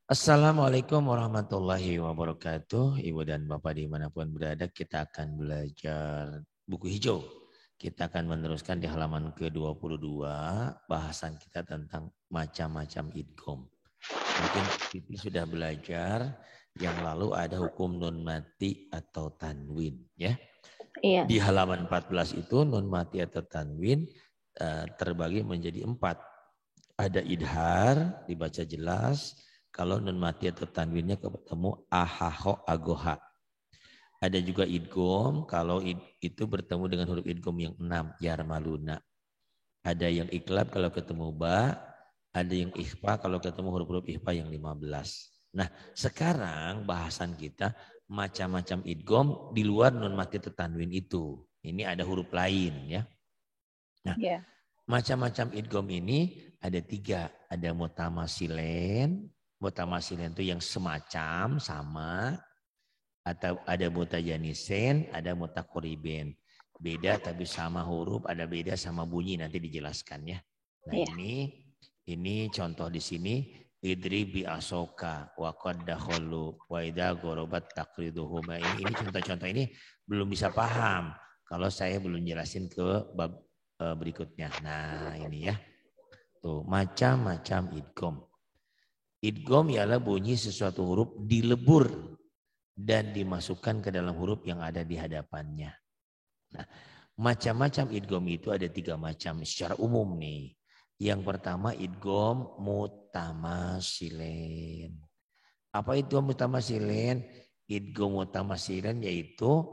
Assalamualaikum warahmatullahi wabarakatuh. Ibu dan Bapak dimanapun berada, kita akan belajar buku hijau. Kita akan meneruskan di halaman ke-22, bahasan kita tentang macam-macam idgham. Mungkin kita sudah belajar, yang lalu ada hukum nun mati atau tanwin. Ya. Iya. Di halaman 14 itu nun mati atau tanwin terbagi menjadi 4. Ada idhar, dibaca jelas. Kalau nun mati atau tanwinnya ketemu ahaho agoha. Ada juga idgham, kalau itu bertemu dengan huruf idgham yang 6, yarmaluna. Ada yang iklab kalau ketemu ba, ada yang ikhfa kalau ketemu huruf-huruf ikhfa yang 15. Nah, sekarang bahasan kita macam-macam idgham di luar nun mati atau tanwin itu. Ini ada huruf lain ya. Nah, Yeah. macam-macam idgham ini ada 3. Ada mutamasilen. Mutamasilen itu yang semacam, sama. Atau ada mutajanisen, ada mutakoriben. Beda tapi sama huruf, ada beda sama bunyi, nanti dijelaskan ya. Nah Yeah. ini contoh di sini. Idribi asoka wa qad dakhulu wa idza gharabat taqriduhuma. Ini contoh-contoh ini belum bisa paham kalau saya belum jelasin ke bab berikutnya. Nah ini ya. Tuh macam-macam idgham. Idgham ialah bunyi sesuatu huruf dilebur dan dimasukkan ke dalam huruf yang ada di hadapannya. Nah, macam-macam idgham itu ada 3 macam secara umum nih. Yang pertama idgham mutamasilen. Apa itu mutamasilen? Idgham mutamasilen yaitu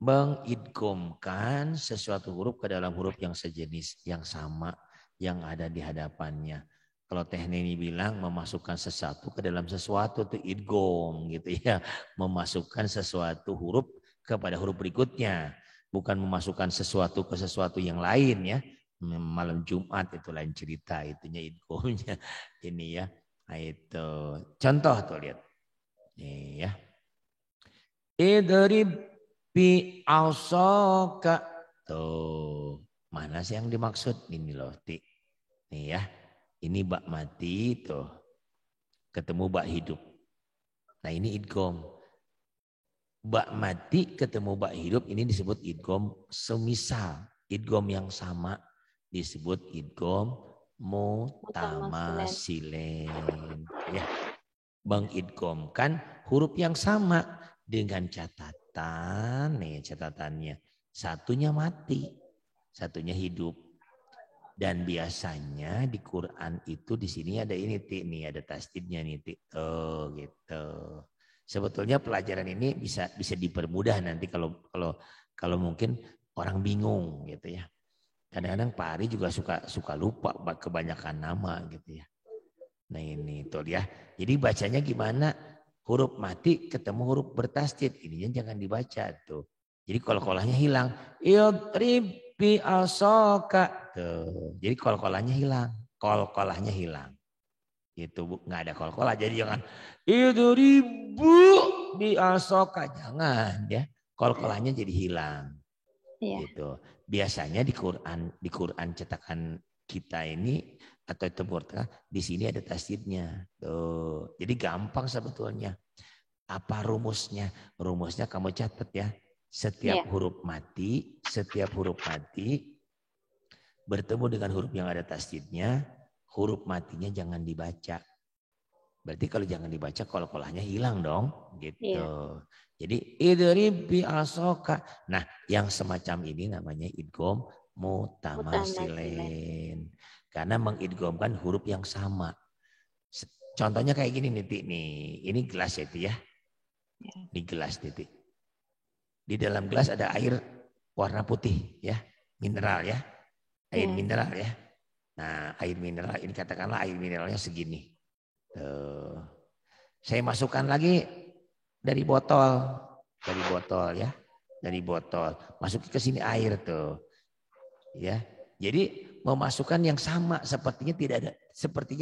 mengidghamkan sesuatu huruf ke dalam huruf yang sejenis, yang sama, yang ada di hadapannya. Kalau teknik ini bilang memasukkan sesuatu ke dalam sesuatu itu idgham gitu ya. Memasukkan sesuatu huruf kepada huruf berikutnya. Bukan memasukkan sesuatu ke sesuatu yang lain ya. Malam Jumat itu lain cerita, itunya idghamnya. Ini ya. Nah itu contoh tuh lihat. Nih ya. Idrib bi asaka. Tuh. Mana sih yang dimaksud? Ini loh. Nih ya. Ini bak mati tuh. Ketemu bak hidup. Nah ini idgham. Bak mati ketemu bak hidup ini disebut idgham semisal. Idgham yang sama disebut idgham mutamasilen. Ya. Mengidghamkan huruf yang sama dengan catatan. Nih catatannya. Satunya mati. Satunya hidup. Dan biasanya di Quran itu di sini ada ini nih, ada tasdidnya nih oh gitu. Sebetulnya pelajaran ini bisa dipermudah nanti kalau mungkin orang bingung gitu ya. Kadang-kadang Pak Ari juga suka lupa kebanyakan nama gitu ya. Nah ini tuh ya. Jadi bacanya gimana? Huruf mati ketemu huruf bertasdid. Ininya jangan dibaca tuh. Jadi kol-kolahnya hilang. Idribi asoka. Tuh. Jadi kol-kolahnya hilang. Kol-kolahnya hilang. Itu nggak ada kol-kolah. Jadi jangan idribu bi asoka. Jangan ya. Kol-kolahnya jadi hilang. Yeah. Gitu. Biasanya di Quran cetakan kita ini atau Tebur di sini ada tasdidnya. Tuh. Jadi gampang sebetulnya. Apa rumusnya? Rumusnya kamu catat ya. Setiap huruf mati bertemu dengan huruf yang ada tasdidnya, huruf matinya jangan dibaca. Berarti kalau jangan dibaca kol-kolahnya hilang dong, gitu. Yeah. Jadi idrib bi asoka. Nah, yang semacam ini namanya idgham mutamasilen. Karena mengidghamkan huruf yang sama. Contohnya kayak gini nih. Ini gelas ya, ya. Ini gelas titik. Di dalam gelas ada air warna putih ya, mineral ya. Air mineral ya. Nah, air mineral ini katakanlah air mineralnya segini. Tuh. Saya masukkan lagi dari botol ya, dari botol. Masuk ke sini air tuh. Ya. Jadi memasukkan yang sama sepertinya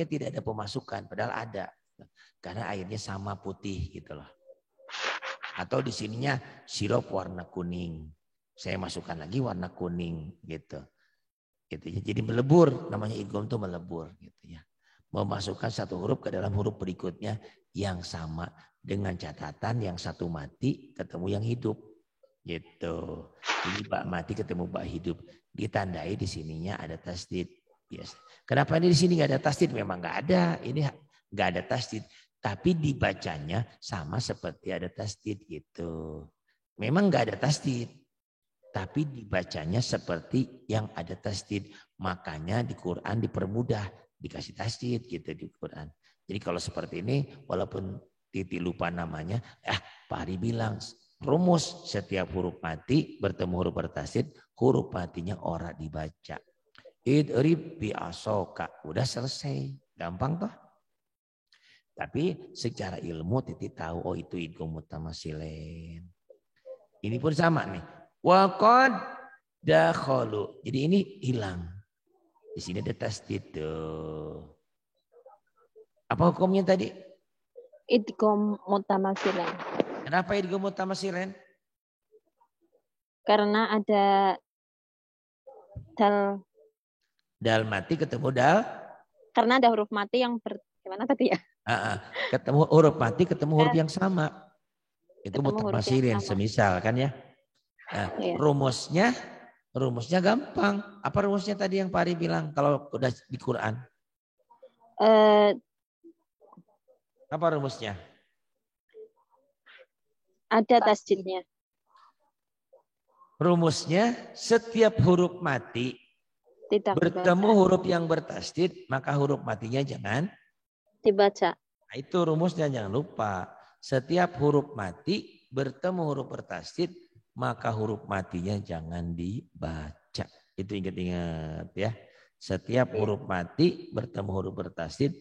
tidak ada pemasukan padahal ada. Karena airnya sama putih gitu loh. Atau di sininya sirup warna kuning. Saya masukkan lagi warna kuning gitu. Gitu ya. Jadi melebur, namanya idgham itu melebur gitu ya. memasukkan satu huruf ke dalam huruf berikutnya yang sama, dengan catatan yang satu mati ketemu yang hidup. Gitu. Ini bak mati ketemu bak hidup. Ditandai di sininya ada tasdid. Yes. Kenapa ini di sini nggak ada tasdid? Memang nggak ada. Ini nggak ada tasdid. Tapi dibacanya sama seperti ada tasdid gitu. Memang nggak ada tasdid. Tapi dibacanya seperti yang ada tasdid. Makanya di Quran dipermudah. Dikasih tasdid gitu di Quran. Jadi kalau seperti ini walaupun Titi lupa namanya. Pak Ari bilang rumus setiap huruf mati bertemu huruf bertasdid. Huruf matinya ora dibaca. Idrib bi asoka. Udah selesai. Gampang toh. Tapi secara ilmu Titi tahu oh itu idgham mutamasilain. Ini pun sama nih. Wa qad dakhalu. Jadi ini hilang. Di sini ada tasdid tuh. Apa hukumnya tadi? Idgham mutamasilan. Kenapa idgham mutamasilan? Karena ada dal. Dal mati ketemu dal. Karena ada huruf mati yang gimana tadi ya? Ketemu huruf mati ketemu huruf yang sama. Itu mutamasilan semisal kan ya. Nah, iya. Rumusnya gampang. Apa rumusnya tadi yang Pak Ari bilang kalau udah di Quran? Apa rumusnya? Ada tasdidnya. Rumusnya setiap huruf mati tidak bertemu dibaca. Huruf yang bertasdid, maka huruf matinya jangan dibaca. Nah, itu rumusnya jangan lupa. Setiap huruf mati bertemu huruf bertasdid, maka huruf matinya jangan dibaca. Itu ingat-ingat ya. Setiap huruf mati bertemu huruf bertasdid,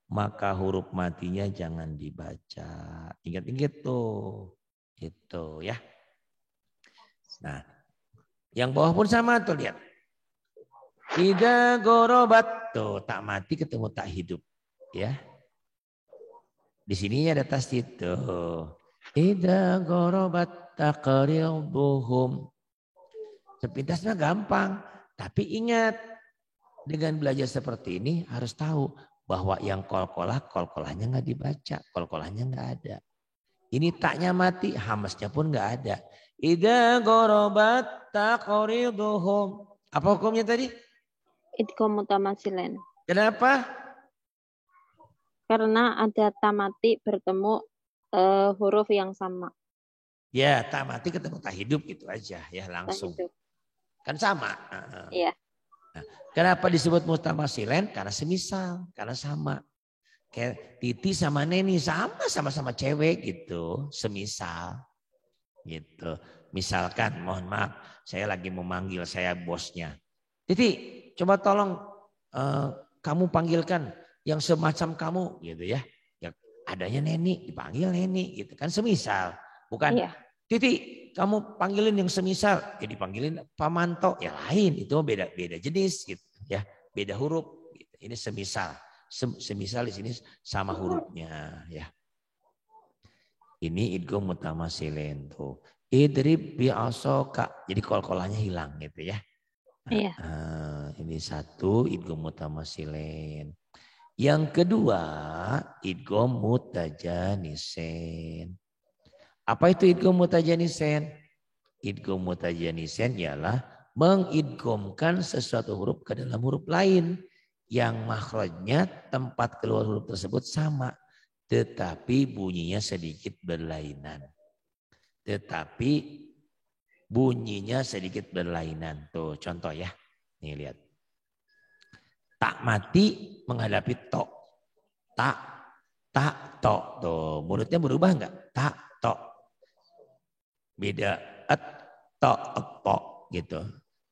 maka huruf matinya jangan dibaca. Ingat-ingat tuh. Itu ya. Nah, yang bawah pun sama tuh lihat. Ida gorobat tuh tak mati ketemu tak hidup ya. Di sini ada tasdid tuh. Ida gorobat taqriduhum. Sepintasnya gampang, tapi ingat dengan belajar seperti ini harus tahu bahwa yang kolkolahnya nggak dibaca, kolkolahnya nggak ada. Ini taknya mati, hamasnya pun nggak ada. Ida gorobat taqriduhum. Apa hukumnya tadi? Idgham mutamasilan. Kenapa? Karena ada tamati bertemu huruf yang sama. Ya, tamati ketemu tak hidup gitu aja ya langsung. Kan sama. Iya. Nah, kenapa disebut mutamasilan? Karena semisal, karena sama. Kayak Titi sama Neni sama-sama cewek gitu, semisal. Gitu. Misalkan, mohon maaf, saya lagi memanggil saya bosnya. Titi, coba tolong kamu panggilkan yang semacam kamu gitu ya. Ya adanya Neni, dipanggil Neni gitu kan semisal. Bukan iya. Titi, kamu panggilin yang semisal, ya dipanggilin Pak Manto, ya lain itu beda jenis gitu ya, beda huruf. Gitu. Ini semisal, semisal di sini sama hurufnya ya. Ini idgham mutamasilain tuh. Idrib bi asoka, jadi kol-kolanya hilang gitu ya. Iya. Ini satu idgham mutamasilain. Yang kedua idgham mutajanisen. Apa itu idgham mutajanisen? Idgham mutajanisen ialah mengidghamkan sesuatu huruf ke dalam huruf lain yang makhrajnya tempat keluar huruf tersebut sama, tetapi bunyinya sedikit berlainan. Tuh contoh ya. Nih lihat. Tak mati menghadapi tok. Tak, tok. Tuh mulutnya berubah enggak? Tak, tok. Beda tok, gitu.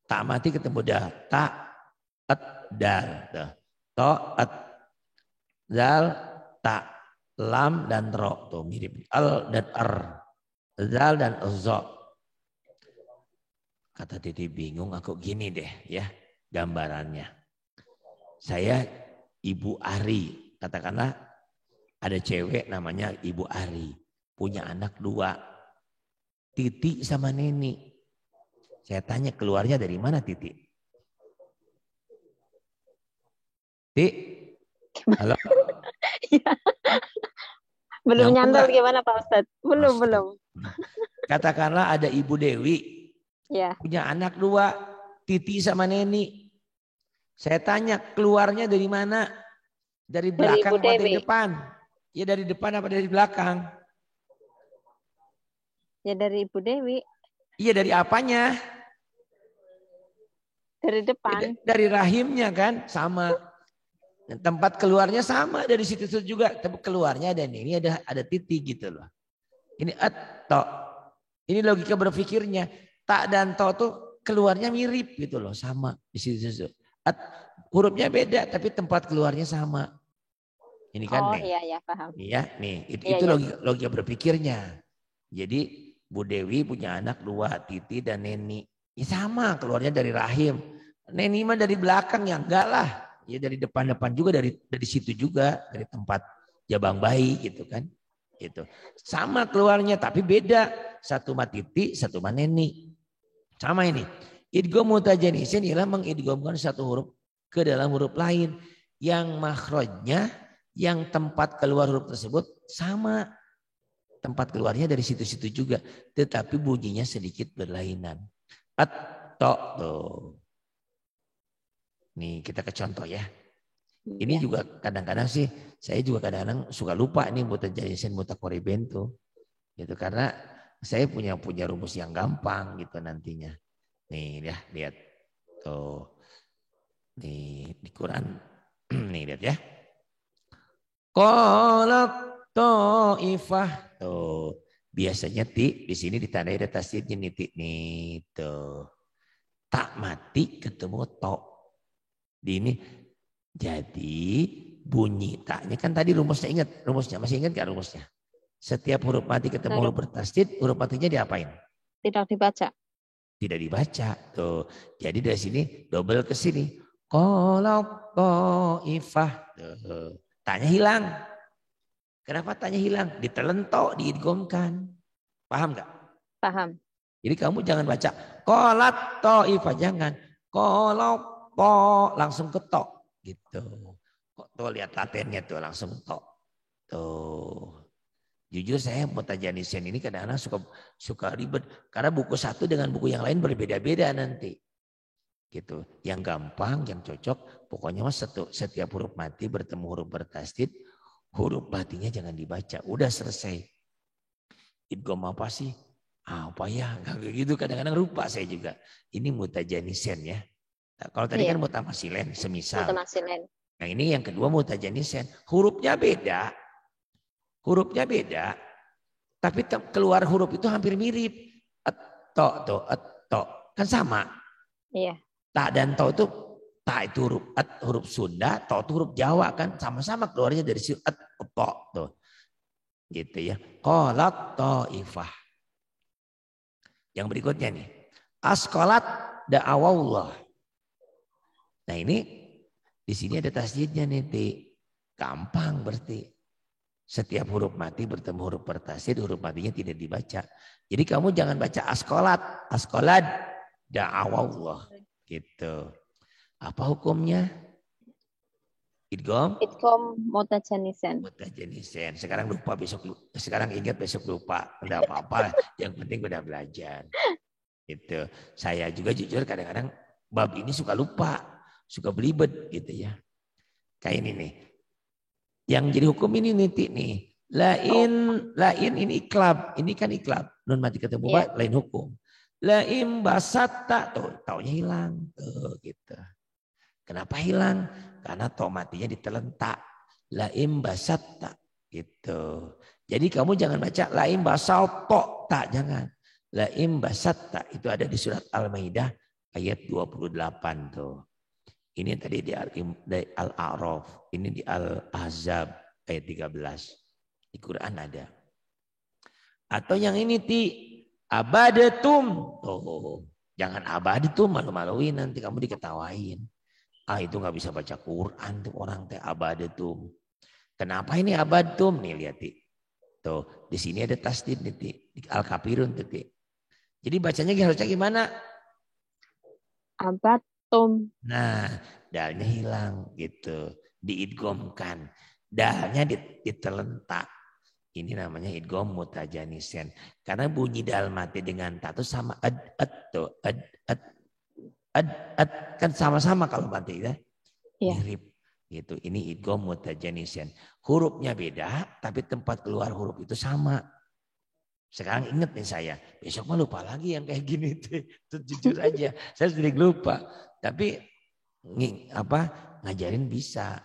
Tak mati ketemu dah. Tak, dal. Tok, dal, tak. Lam dan ro. Tuh mirip. Al dan ar. Zal dan zo. Kata Titi bingung, aku gini deh ya gambarannya. Saya Ibu Ari. Katakanlah ada cewek namanya Ibu Ari. Punya anak 2. Titi sama Neni. Saya tanya keluarnya dari mana Titi? Halo, Iya. Belum nyambung nyantol nggak? gimana Pak Ustadz? Belum, belum. Astagfirullah. Katakanlah ada Ibu Dewi Ya, punya anak dua, Titi sama Neni. Saya tanya keluarnya dari mana? Dari dari Ibu belakang apa dari Dewi. depan? Ya dari depan apa dari belakang? Ya dari Ibu Dewi. Iya dari apanya? Dari Ya, depan. dari rahimnya kan sama. Dan tempat keluarnya sama dari situ juga. Tapi keluarnya ada ini ada titik gitu loh. Ini to. Ini logika berpikirnya. Tak dan to tuh keluarnya mirip gitu loh, sama di situ. Hurufnya beda tapi tempat keluarnya sama. Ini kan Oh nih. iya, ya paham. Iya nih, Iya, itu ya. logika berpikirnya. Jadi Bu Dewi punya anak dua, Titi dan Neni. Ya sama, keluarnya dari rahim. Neni mah dari belakang ya enggak lah. Ya dari depan-depan juga, dari situ juga, dari tempat jabang bayi gitu kan. Gitu. Sama keluarnya tapi beda. Satu mah Titi, satu mah Neni. Sama ini. Idgham mutajanisin ialah mengidghamkan satu huruf ke dalam huruf lain yang makhrajnya, yang tempat keluar huruf tersebut sama. Tempat keluarnya dari situ-situ juga, tetapi bunyinya sedikit berlainan. Atto tuh. Nih kita ke contoh ya. Ini Ya. juga kadang-kadang sih, saya juga kadang-kadang suka lupa nih mutajanisin mutakoriben tuh. Gitu karena saya punya rumus yang gampang gitu nantinya. Nih ya, lihat tuh. Nih di Quran. Nih lihat ya. Qalat ta'ifah tuh. Biasanya di sini ditandai ada tasdidnya nih tuh. Tak mati ketemu to. Di ini jadi bunyi taknya kan tadi rumusnya, ingat rumusnya, masih ingat gak rumusnya? Setiap huruf mati ketemu huruf bertasdid, huruf matinya diapain? Tidak dibaca. Tidak dibaca tuh. Jadi dari sini double ke sini. Qalat ta'ifah tuh. Taknya hilang. Kenapa tanya hilang? Ditelentok, diidgomkan. Paham nggak? Paham. Jadi kamu jangan baca kolat to'ifah, jangan. Kolok po langsung ke to gitu. Kok tuh lihat latennya tuh langsung to. Tuh. Jujur saya mutajanisin ini kadang-kadang suka ribet karena buku satu dengan buku yang lain berbeda-beda nanti. Gitu. Yang gampang, yang cocok, pokoknya mas setiap huruf mati bertemu huruf bertasdid, huruf matinya jangan dibaca. Udah selesai. Idgham apa sih? Apa ya? Kayak gitu kadang-kadang lupa saya juga. Ini mutajanisen ya. Nah, kalau tadi kan Iya. mutamasilen semisal. Mutamasilen. Nah ini yang kedua mutajanisen. Hurufnya beda. Hurufnya beda. Tapi keluar huruf itu hampir mirip. Eto. Kan sama. Iya. Tak dan to itu, tak itu huruf Sunda, to itu huruf Jawa kan. Sama-sama keluarnya dari si to tuh. Gitu ya. Qalat ta'ifah. Yang berikutnya nih. Askolat da'awallah. Nah ini di sini ada tasdidnya nih. Gampang berarti. Setiap huruf mati bertemu huruf bertasdid, huruf matinya tidak dibaca. Jadi kamu jangan baca askolat. Askolat da'awallah. Gitu. Apa hukumnya? Idgham? Idgham mutajanisen. Mutajanisen. Sekarang ingat besok lupa. Enggak apa-apa. Yang penting udah belajar. Gitu. Saya juga jujur kadang-kadang bab ini suka lupa, suka belibet gitu ya. Kayak ini nih. Yang jadi hukum ini nih. Lain ini iklab. Ini kan iklab. Nun mati ketemu lain hukum. Lain basata tuh, taunya hilang tuh gitu. Kenapa hilang? Karena to matinya ditelentak. Lain basata gitu. Jadi kamu jangan baca lain basal to, tak jangan. Laim basatta itu ada di surat Al-Maidah ayat 28 tuh. Ini tadi di Al-A'raf, ini di Al-Ahzab ayat 13. Di Quran ada. Atau yang ini abadatum. Oh, jangan abadatum, malu-maluin nanti kamu diketawain. Itu nggak bisa baca Quran tuh orang abadatum. Kenapa ini abadatum? Nih lihat tuh, di sini ada tasdid nih di Al-Kafirun tuh. Jadi bacanya harusnya gimana? Abatum. Nah, dalnya hilang gitu. diidgomkan. Dalnya diterlentak. Ini namanya idgham mutajanisen. Karena bunyi dal mati dengan ta itu sama tuh. Kan sama-sama kalau mati ya. Iya. Mirip gitu. Ini idgham mutajanisen. Hurufnya beda tapi tempat keluar huruf itu sama. Sekarang ingat nih saya. Besok mah lupa lagi yang kayak gini tuh. Jujur aja. Saya sering lupa. Tapi ngajarin bisa.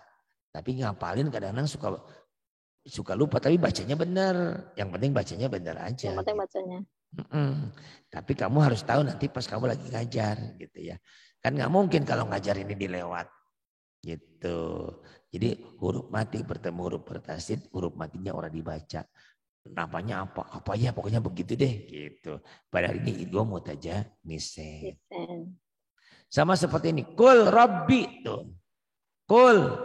Tapi ngapalin kadang-kadang suka lupa, tapi bacanya benar. Yang penting bacanya benar aja. Yang penting bacanya. Tapi kamu harus tahu nanti pas kamu lagi ngajar gitu ya. Kan nggak mungkin kalau ngajar ini dilewat gitu. Jadi huruf mati bertemu huruf bertasid, huruf matinya orang dibaca. Namanya apa? Apa ya pokoknya begitu deh gitu. Padahal ini idgham mutajanisen. Sama seperti ini. Kul Rabbi tuh. Kul.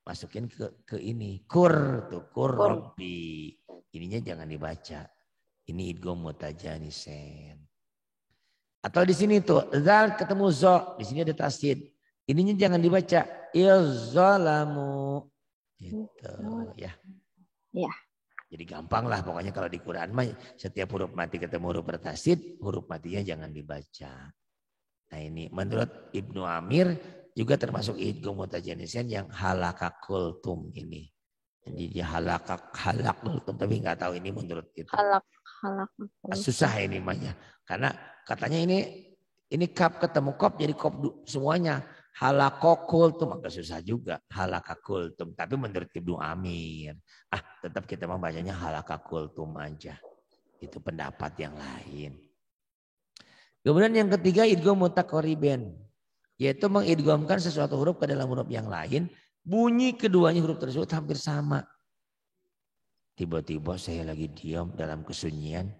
Masukin ke ini. Kur Rabbi. Ininya jangan dibaca. Ini idgham mutajanisen. Atau di sini tuh. Zal ketemu zo. Di sini ada tasydid. Ininya jangan dibaca. Izzalamu. Gitu ya. Ya. Jadi gampang lah pokoknya kalau di Quran mah setiap huruf mati ketemu huruf bertasydid, huruf matinya jangan dibaca. Nah ini menurut Ibnu Amir juga termasuk idgham mutajanisen yang halakakultum ini. Jadi dia halakultum tapi nggak tahu ini menurut itu. Susah ini namanya. Karena katanya ini kap ketemu kop jadi kop semuanya. Halakokultum agak susah juga. Halakakultum. Tapi menurut Ibnu Amir. Tetap kita membacanya halakakultum aja. Itu pendapat yang lain. Kemudian yang ketiga idgham mutaqariban. Yaitu mengidghamkan sesuatu huruf ke dalam huruf yang lain. Bunyi keduanya huruf tersebut hampir sama. Tiba-tiba saya lagi diam dalam kesunyian.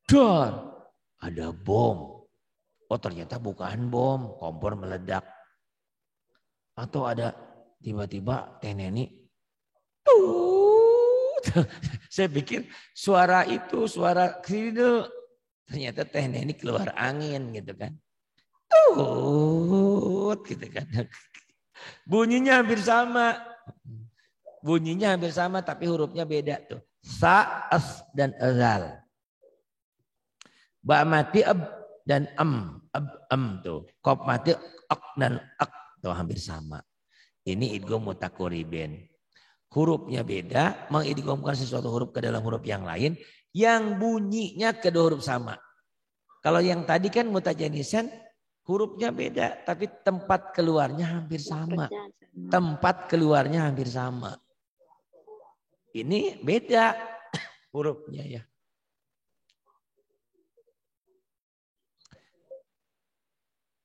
Dar. Ada bom. Oh ternyata bukan bom. Kompor meledak. Atau ada tiba-tiba teh neni. Saya pikir suara krido. Ternyata teh neni keluar angin gitu kan. Gitu kan. Bunyinya hampir sama tapi hurufnya beda tuh. Sa, as, dan azal. Ba mati ab dan tuh. Kop mati ak dan ak tuh hampir sama. Ini idgham mutaqariban. Hurufnya beda, mengidghamkan sesuatu huruf ke dalam huruf yang lain yang bunyinya kedua huruf sama. Kalau yang tadi kan mutajanisen hurufnya beda tapi tempat keluarnya hampir sama. Tempat keluarnya hampir sama. Ini beda hurufnya ya.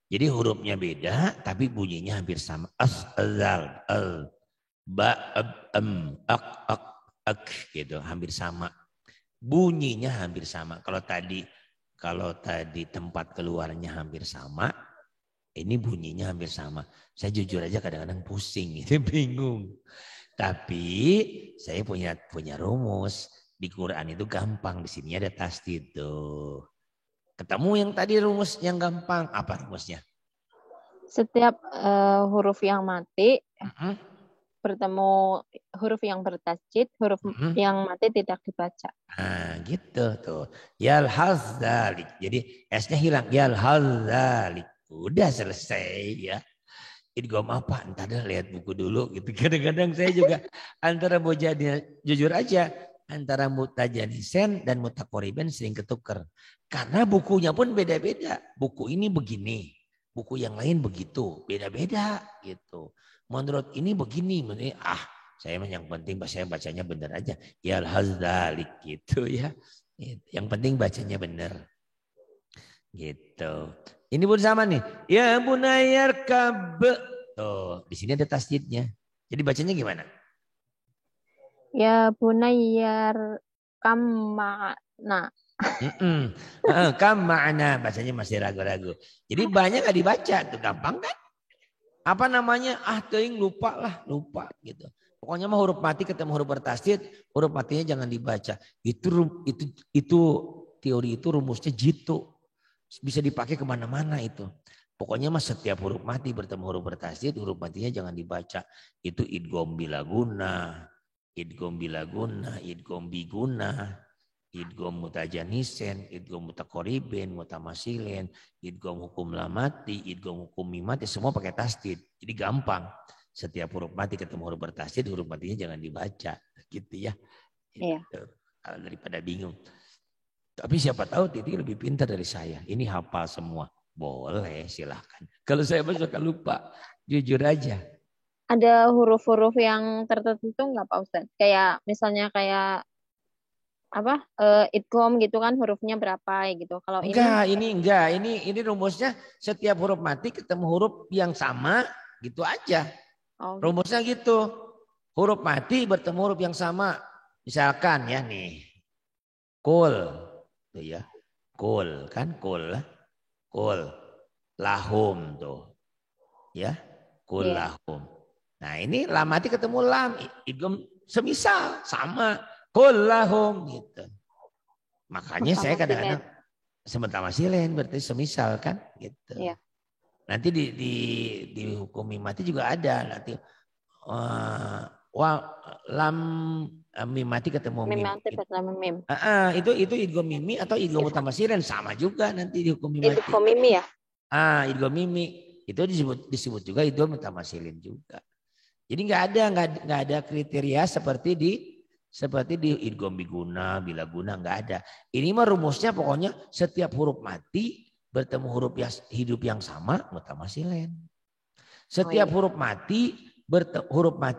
Jadi hurufnya beda tapi bunyinya hampir sama. As-zal, al, ba, ab, ak gitu hampir sama. Bunyinya hampir sama. Kalau tadi tempat keluarnya hampir sama, ini bunyinya hampir sama. Saya jujur aja kadang-kadang pusing, itu bingung. Tapi saya punya rumus. Di Quran itu gampang. Di sini ada tasdid tuh. Ketemu yang tadi rumus yang gampang. Apa rumusnya? Setiap huruf yang mati bertemu huruf yang bertasydid, huruf yang mati tidak dibaca. Nah gitu tuh. Yalhaz dzalik. Jadi S-nya hilang. Yalhaz dzalik. Udah selesai ya. Idgham apa? Entar dah lihat buku dulu gitu. Kadang-kadang saya juga antara jujur aja. Antara mutajanisen dan mutaqariban sering ketukar. Karena bukunya pun beda-beda. Buku ini begini. Buku yang lain begitu. Beda-beda gitu. Menurut ini begini. Saya yang penting saya bacanya benar aja. Ya al-hazdalik gitu ya. Yang penting bacanya benar. Gitu. Ini pun sama nih. Ya bunayar kab. Tuh, di sini ada tasdidnya. Jadi bacanya gimana? Ya bunayar kamana. Kamana bacanya masih ragu-ragu. Jadi banyak gak dibaca tuh gampang kan? Apa namanya? Teuing lupa gitu. Pokoknya mah huruf mati ketemu huruf bertasydid, huruf matinya jangan dibaca. Itu teori itu rumusnya jitu. Bisa dipakai kemana-mana itu. Pokoknya mas setiap huruf mati bertemu huruf bertasdid, huruf matinya jangan dibaca. Itu idgham bilaguna, idgham bilaguna, idgham biguna, idgham mutajanisen, idgham mutaqariben, mutamasilin, idgham hukum lamati, idgham hukum mimati, semua pakai tasdid. Jadi gampang. Setiap huruf mati ketemu huruf bertasdid, huruf matinya jangan dibaca. Gitu ya. Iya. Gitu. Daripada bingung. Tapi siapa tahu Titi lebih pintar dari saya. Ini hafal semua. Boleh, silahkan. Kalau saya suka lupa, jujur aja. Ada huruf-huruf yang tertentu nggak Pak Ustadz? Kayak misalnya kayak apa? Idgham gitu kan hurufnya berapa gitu. Kalau Enggak, ini ini enggak. Ini rumusnya setiap huruf mati ketemu huruf yang sama, gitu aja. oh gitu. Rumusnya gitu. Huruf mati bertemu huruf yang sama. Misalkan ya nih. Kul. Tuh ya. Kul kan kul. Kul. Lahum tuh. Ya. Kul Iya. lahum. Nah ini lam mati ketemu lam. Idgham semisal. Sama. Kul lahum gitu. Makanya saya Sama kadang-kadang silen. sementara silen berarti semisal kan gitu. Iya. Nanti di hukum mimati juga ada nanti wa lam mimati ketemu Mim mim. mati bersama mim. Itu idgham mimi atau idgham mutamatsilan sama juga nanti di hukum mimati. Idgham mimi ya? Idgham mimi itu disebut juga idgham mutamatsilin juga. Jadi nggak ada kriteria seperti di idgham biguna, bilaguna nggak ada. Ini mah rumusnya pokoknya setiap huruf mati bertemu huruf hidup yang sama mutamatsilen. Setiap huruf mati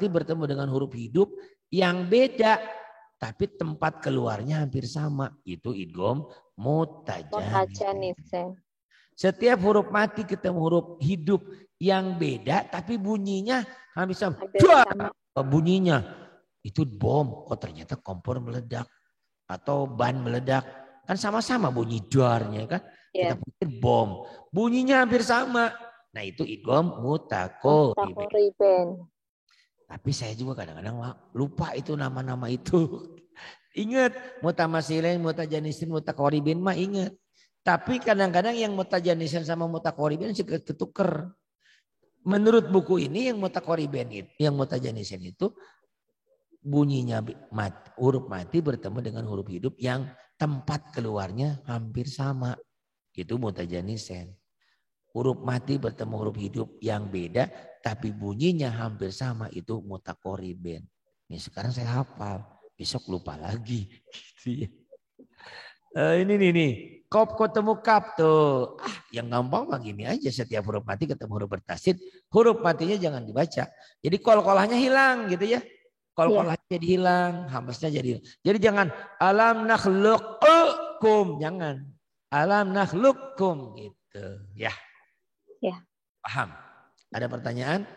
bertemu dengan huruf hidup yang beda tapi tempat keluarnya hampir sama. Itu idgham mutajanisen. Setiap huruf mati ketemu huruf hidup yang beda tapi bunyinya hampir sama. Bunyinya itu bom, oh ternyata kompor meledak atau ban meledak, kan sama-sama bunyi duarnya kan. Kita pikir bom, bunyinya hampir sama. Nah itu idgham mutaqariben. Tapi saya juga kadang-kadang lupa itu nama-nama itu. Ingat mutamasilin, mutajanisin, mutaqariben mah ingat. Tapi kadang-kadang yang mutajanisin sama mutaqariben suka ketuker. Menurut buku ini yang mutaqariben itu, yang mutajanisin itu bunyinya huruf mati bertemu dengan huruf hidup yang tempat keluarnya hampir sama. Itu mutajanisen. Huruf mati bertemu huruf hidup yang beda tapi bunyinya hampir sama, itu mutaqariben. Nih sekarang saya hafal, besok lupa lagi. Ini nih. Kop ketemu kap tuh. Yang gampang mah gini aja, setiap huruf mati ketemu huruf bertasdid, huruf matinya jangan dibaca. Jadi kol-kolahnya hilang gitu ya. Kol-kolahnya jadi hilang, hamzahnya jadi hilang. Jadi jangan alam nakhluqukum, jangan. Alam nakhluqukum gitu, ya. Ya. Paham? Ada pertanyaan?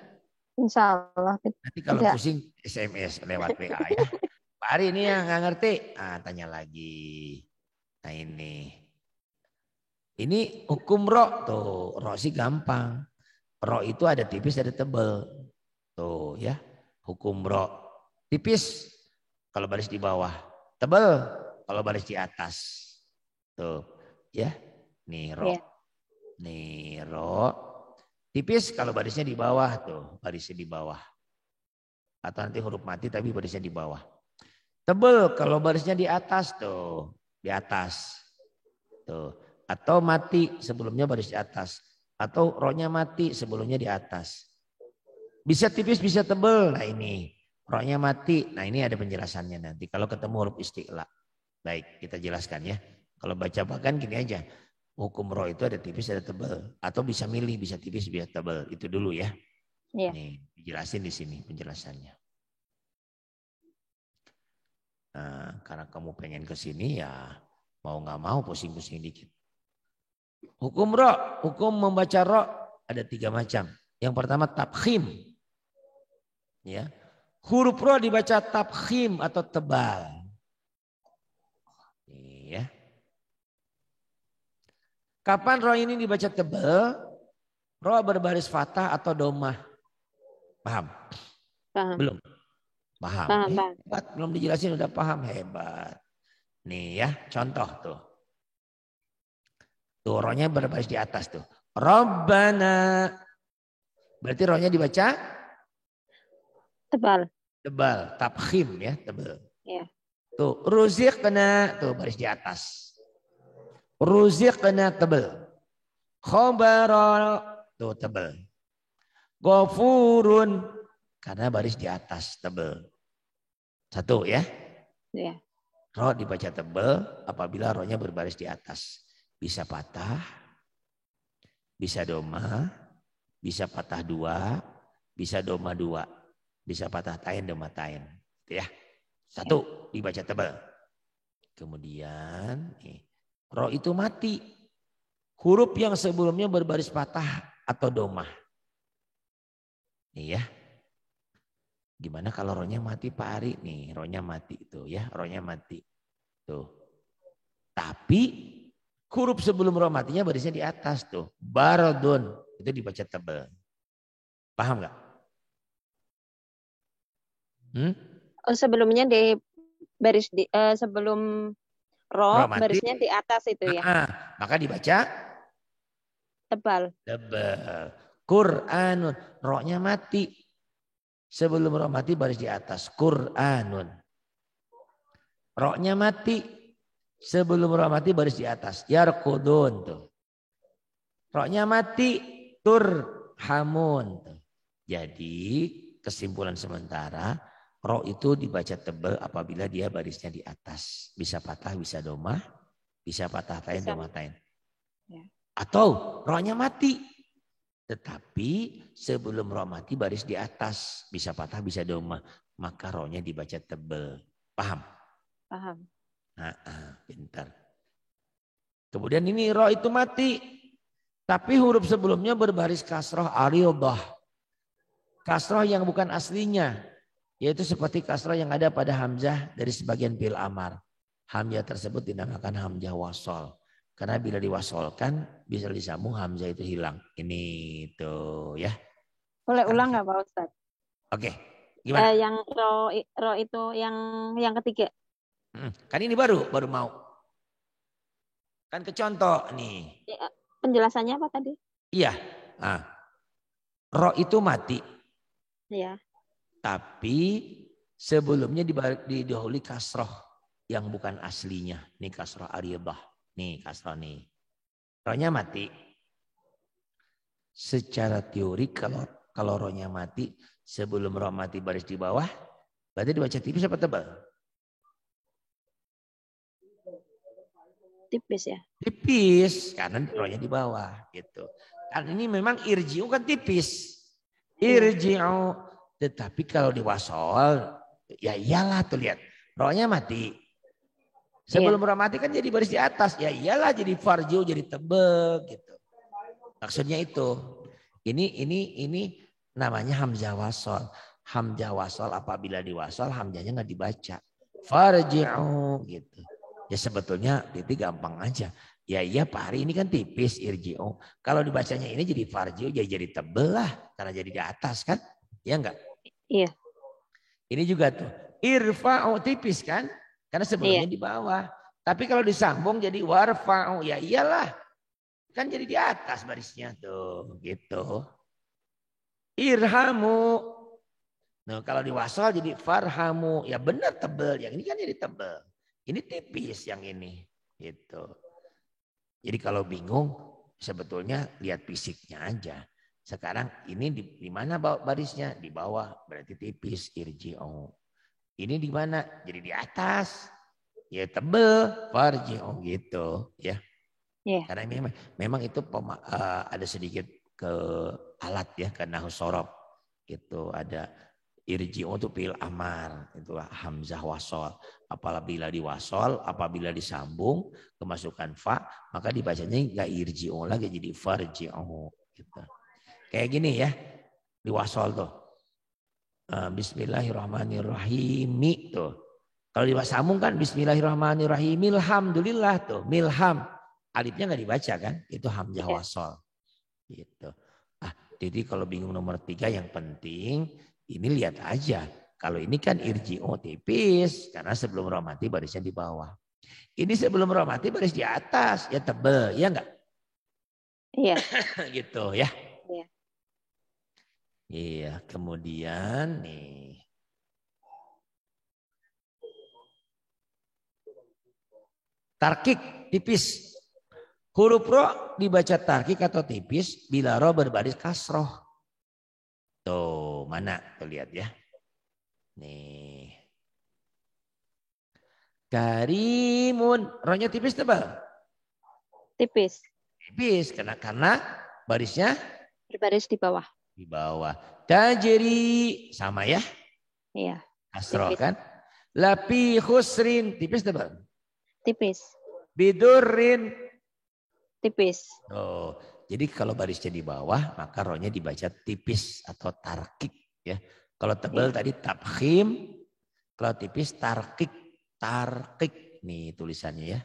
Insya Allah. Nanti kalau pusing SMS lewat WA ya. Pak Ari ini yang nggak ngerti, tanya lagi. Nah ini hukum ro tuh, ro sih gampang. Ro itu ada tipis ada tebal. Tuh ya, hukum ro. Tipis kalau baris di bawah, tebal kalau baris di atas. Tuh ya, nih ro. Yeah. Nih ro. Tipis kalau barisnya di bawah tuh, barisnya di bawah. Atau nanti huruf mati tapi barisnya di bawah. Tebal kalau barisnya di atas tuh, di atas. Tuh. Atau mati sebelumnya baris di atas. Atau rohnya mati sebelumnya di atas. Bisa tipis bisa tebal. Nah ini rohnya mati. Nah ini ada penjelasannya nanti. Kalau ketemu huruf isti'la. Baik kita jelaskan ya. Kalau baca bahkan gini aja. Hukum roh itu ada tipis ada tebal. Atau bisa milih bisa tipis bisa tebal. Itu dulu ya. Iya. Nih dijelasin di sini penjelasannya. Nah karena kamu pengen ke sini ya mau nggak mau pusing-pusing dikit. Hukum ro, hukum membaca ro ada 3 macam. Yang pertama tafkhim. Ya. Huruf ro dibaca tafkhim atau tebal. Ya. Kapan ro ini dibaca tebal? Ro berbaris fathah atau domah. Paham? Paham. Belum? Paham. Hebat, belum dijelasin udah paham, hebat. Nih ya, contoh tuh. Tuh rohnya berbaris di atas tuh. Rabbana. Berarti rohnya dibaca Tebal. tebal. Tabkhim ya, tebal. Ya. Tuh, ruziqna. Tuh, baris di atas. Ruziqna tebal. Khobara. Tuh, tebal. Ghafurun. Karena baris di atas, tebal. Satu ya. Ya. Roh dibaca tebal apabila rohnya berbaris di atas. Bisa patah, bisa doma, bisa patah dua, bisa doma dua, bisa patah tain, doma tain. Ya. Satu dibaca tebal. Kemudian nih, roh itu mati. Huruf yang sebelumnya berbaris patah atau domah. Nih ya. Gimana kalau rohnya mati Pak Ari? Nih rohnya mati tuh ya. Rohnya mati. Tuh. Tapi huruf sebelum roh matinya barisnya di atas tuh. Barodun. Itu dibaca tebal. Paham gak? Oh, sebelumnya di baris sebelum roh Roh mati. barisnya di atas itu ya. Maka dibaca Tebal. tebal. Qur'anun. Rohnya mati. Sebelum roh mati baris di atas. Qur'anun. Rohnya mati. Sebelum roh mati baris di atas. Yarkudun tuh. Rohnya mati. Turhamun tuh. Jadi kesimpulan sementara. Roh itu dibaca tebal apabila dia barisnya di atas. Bisa patah, bisa domah. Bisa patah tain, domah tain. Ya. Atau rohnya mati. Tetapi sebelum roh mati baris di atas. Bisa patah, bisa domah. Maka rohnya dibaca tebal. Paham? Paham. Pintar. Kemudian ini roh itu mati. Tapi huruf sebelumnya berbaris kasroh aridah. Kasroh yang bukan aslinya. Yaitu seperti kasroh yang ada pada hamzah dari sebagian fi'il amar. Hamzah tersebut dinamakan hamzah wasol. Karena bila diwasolkan bisa disambung hamzah itu hilang. Ini tuh ya. Boleh ulang nggak Pak Ustadz? Oke. Gimana? Yang roh itu yang ketiga. Kan ini baru mau. Kan kecontoh nih. Ya, penjelasannya apa tadi? Iya. Roh itu mati. Iya. Tapi sebelumnya didahului kasroh yang bukan aslinya. Nih kasroh aridah. Nih kasroh nih. Rohnya mati. Secara teori kalau rohnya mati sebelum roh mati baris di bawah, berarti dibaca tipis apa tebal? Tipis ya. Tipis karena rohnya di bawah gitu. Kan ini memang irji'u kan tipis. Irji'u. Tetapi kalau di wasol, ya iyalah tuh lihat. Rohnya mati. Sebelum roh mati kan jadi baris di atas. Ya iyalah jadi farji'u, jadi tebal gitu. Maksudnya itu. Ini namanya hamzah wasol. Hamzah wasol apabila diwasol hamzahnya nggak dibaca. Farji'u gitu. Ya sebetulnya titik gampang aja. Ya iya Pak Hari ini kan tipis irji'u. Kalau dibacanya ini jadi farji'u jadi tebel lah. Karena jadi di atas kan. Ya enggak? Iya. Ini juga tuh. Irfa'u tipis kan. Karena sebelumnya di bawah. Tapi kalau disambung jadi warfa'u. Ya iyalah. Kan jadi di atas barisnya tuh. Gitu. Irhamu. Nah kalau diwasal jadi farhamu. Ya benar tebel. Yang ini kan jadi tebel. Ini tipis yang ini. Gitu. Jadi kalau bingung sebetulnya lihat fisiknya aja. Sekarang ini di mana barisnya? Di bawah berarti tipis irji'u. Ini di mana? Jadi di atas. Ya tebel farji'u gitu ya. Yeah. Karena memang itu ada sedikit ke alat ya ke nahwu sorof. Gitu ada irji'u itu fi'il amar, itulah hamzah wasol. Apabila diwasol, apabila disambung kemasukan fa, maka dibacanya enggak irji'u lagi jadi farji'u gitu. Kayak gini ya. Diwasol tuh. Bismillahirrahmanirrahim tuh. Kalau disambung kan bismillahirrahmanirrahim alhamdulillah tuh, milham. Alifnya enggak dibaca kan? Itu hamzah wasol. Gitu. Jadi kalau bingung nomor 3 yang penting ini lihat aja. Kalau ini kan irji'u tipis. Karena sebelum roh mati barisnya di bawah. Ini sebelum roh mati baris di atas. Ya tebel. Ya enggak? Iya. Gitu ya. Iya. Iya, kemudian nih. Tarkik tipis. Huruf ro dibaca tarkik atau tipis bila ro berbaris kasroh. Tuh, mana? Tuh lihat ya. Nih. Karimun. Ro-nya tipis tebal? Tipis. Tipis. Karena barisnya Berbaris di bawah. di bawah. Tajri. Sama ya. Iya. Kasroh Tipis. kan. Lapi khusrin. Tipis tebal? Tipis. Bidurin. Tipis. Oh, jadi kalau barisnya di bawah, maka rohnya dibaca tipis atau tarkik ya. Kalau tebal Iya. tadi tabkhim, kalau tipis tarkik, tarkik nih tulisannya ya.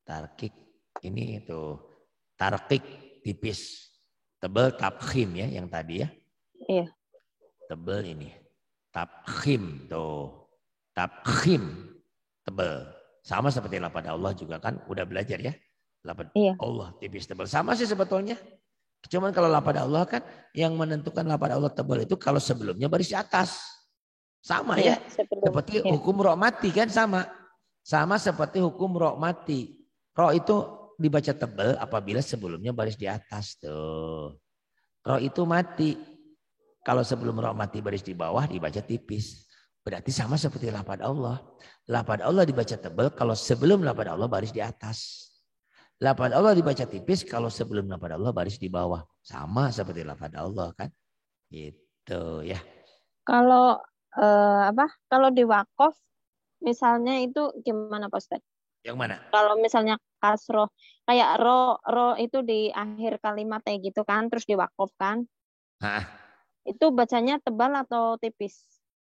Tarkik ini itu tarkik tipis. Tebal tabkhim ya yang tadi ya. Iya. Tebal ini. Tabkhim tuh. Tabkhim tebal. Sama seperti lapad Allah juga kan udah belajar ya. Lapad Iya. Allah tipis tebal. Sama sih sebetulnya. Cuman kalau lapad Allah kan yang menentukan lapad Allah tebal itu kalau sebelumnya baris di atas. Sama Iya. ya. Sebelum. Seperti Iya. hukum rok mati kan sama. Sama seperti hukum rok mati. Rok itu dibaca tebal apabila sebelumnya baris di atas tuh. Rok itu mati. Kalau sebelum rok mati baris di bawah dibaca tipis. Berarti sama seperti lapad Allah. Lapad Allah dibaca tebal kalau sebelum lapad Allah baris di atas. Lapad Allah dibaca tipis kalau sebelum lapad Allah baris di bawah. Sama seperti lapad Allah kan. Gitu ya. Kalau apa? Kalau di wakaf misalnya itu gimana Pak Ustadz? Yang mana? Kalau misalnya kasroh kayak ro itu di akhir kalimat kayak gitu kan, terus diwakaf kan, Nah, itu bacanya tebal atau tipis?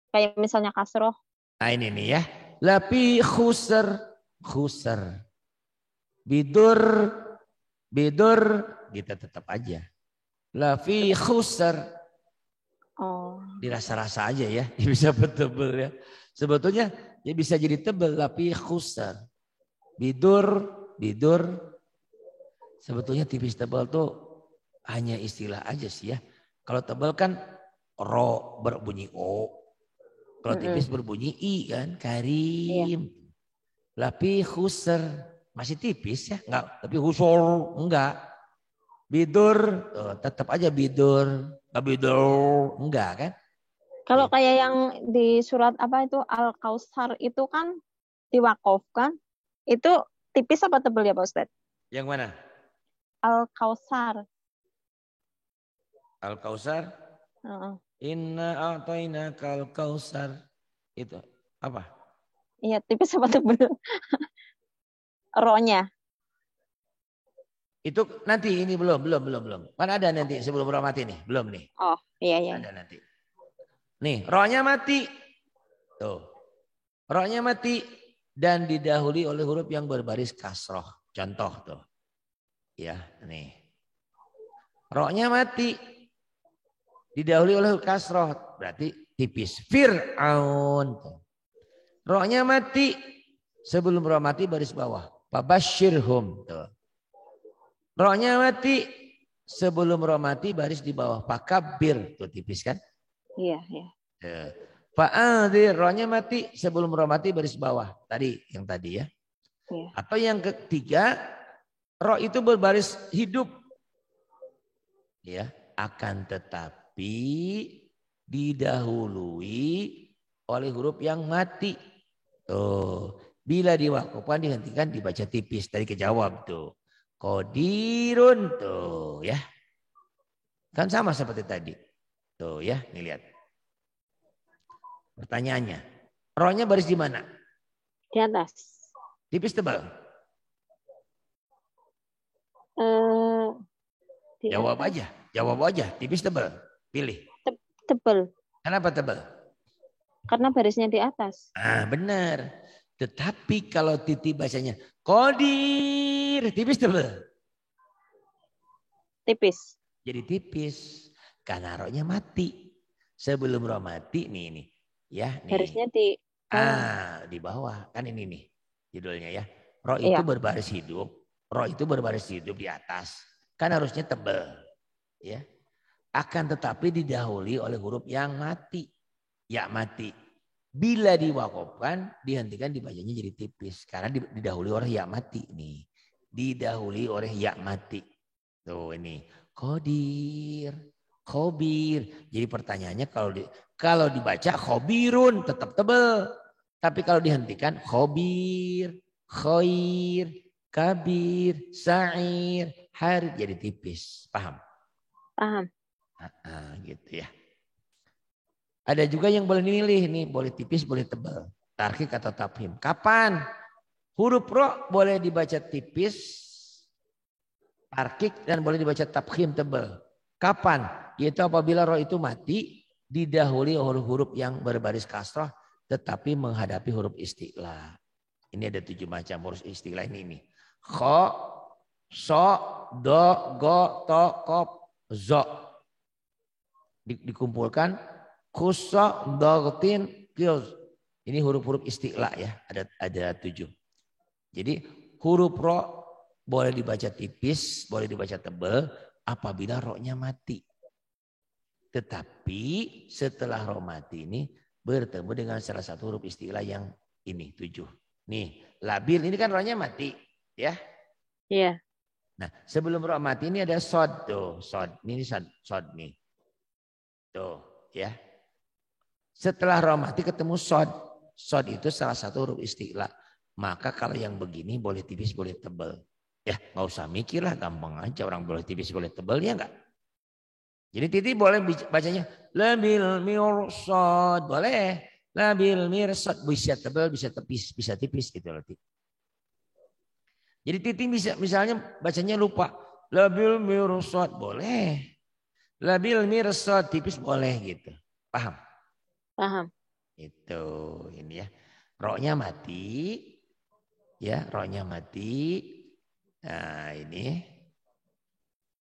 Kayak misalnya kasroh. nah ini nih ya. Lapi khusar. Khusar. Bidur. Bidur. Kita tetap aja. Lafi khusar. Oh, Dirasa-rasa aja ya. Bisa tebel ya. Sebetulnya ya bisa jadi tebel. Lapi khusar. Bidur. Bidur. Sebetulnya tipis tebal tuh hanya istilah aja sih ya. Kalau tebal kan ro berbunyi o. Kalau tipis berbunyi i kan. iya. Karim. Tapi khusar. Masih tipis ya. Enggak. Tapi husor. Enggak. Bidur. Tetap aja bidur. Bidur. Enggak kan. Kalau Ya. kayak yang di surat apa itu Al-Kautsar itu kan diwakafkan, itu tipis apa tebal ya Pak Ustadz? Yang mana? Al-Kautsar. Al-Kausar. Heeh. Inna a'tayna kal kausar. Itu apa? Iya, tipis apa tebal? Ro-nya. Itu nanti ini belum. Kan ada nanti sebelum roh mati nih. Belum nih. Oh, iya iya. Ada nanti. Nih, rohnya mati. Tuh. Rohnya mati dan didahului oleh huruf yang berbaris kasroh. Contoh tuh. Ya, nih. Rohnya mati didahului oleh huruf kasroh. Berarti tipis. Fir'aun. Rohnya mati sebelum roh mati baris bawah. Fabashirhum. Tuh. Rohnya mati sebelum roh mati baris di bawah. Pakabir. Tuh tipis kan? Iya, iya. Fa'adhir. Rohnya mati sebelum roh mati baris bawah. Tadi, yang tadi ya. Iya. Atau yang ketiga, roh itu berbaris hidup. Ya, akan tetapi didahului oleh huruf yang mati. Tuh, bila diwakafkan dihentikan dibaca tipis. Tadi kejawab tuh. Qadirun tuh ya. Kan sama seperti tadi. Tuh ya, nih lihat. Pertanyaannya, rohnya baris di mana? Di atas. Tipis tebal? Di Jawab atas. aja. Tipis tebal? Pilih. Tebal. Kenapa tebal? Karena barisnya di atas. Ah, benar. Tetapi kalau titik bacanya Qadir, tipis tebal? Tipis. Jadi tipis. Karena rohnya mati. Sebelum roh mati nih. Ya, nih. Barisnya di bawah. Di bawah. Kan ini nih judulnya ya. Roh itu Iya. berbaris hidup. Roh itu berbaris hidup di atas. Kan harusnya tebal. Ya. Akan tetapi didahului oleh huruf yang mati. Ya mati. Bila diwakofkan, dihentikan dibacanya jadi tipis. Karena didahului oleh ya mati nih. Didahului oleh ya mati. Tuh ini. Qadir. Khobir. Jadi pertanyaannya kalau dibaca khobirun tetap tebal. Tapi kalau dihentikan khobir, khair, kabir, sa'ir, harid jadi tipis. Paham? Paham. Gitu ya. Ada juga yang boleh milih nih, boleh tipis, boleh tebal. Tarkik atau tafhim. Kapan? Huruf ro boleh dibaca tipis, tarkik dan boleh dibaca tafhim tebal. Kapan? Yaitu apabila ro itu mati, didahului huruf-huruf yang berbaris kasrah, tetapi menghadapi huruf isti'la. Ini ada 7 macam huruf isti'la ini. Kho, so, do, go, to, kop, zo. Dikumpulkan khusa, dogtin, kios. Ini huruf-huruf isti'la ya. Ada 7. Jadi huruf ro boleh dibaca tipis, boleh dibaca tebal apabila ro-nya mati. Tetapi setelah ro mati ini bertemu dengan salah satu huruf isti'la yang ini 7. Nih, labil ini kan ro-nya mati, ya. Iya. Nah, sebelum ro mati ini ada sod tuh, sod. Ini sod nih. Tuh, ya. Setelah ro mati ketemu sod. Sod itu salah satu huruf isti'la. Maka kalau yang begini boleh tipis, boleh tebal. Ya, nggak usah mikir lah, gampang aja orang boleh tipis, boleh tebal, ya enggak? Jadi Titi boleh bacanya labil mirsad, boleh. Labil mirsad, bisa tebal, bisa tipis gitu loh. Jadi Titi bisa misalnya bacanya lupa. Labil mirsad, boleh. Labil mirsad, tipis boleh gitu. Paham? Paham. Itu ini ya. Ro-nya mati. Ya, ro-nya mati. Nah, ini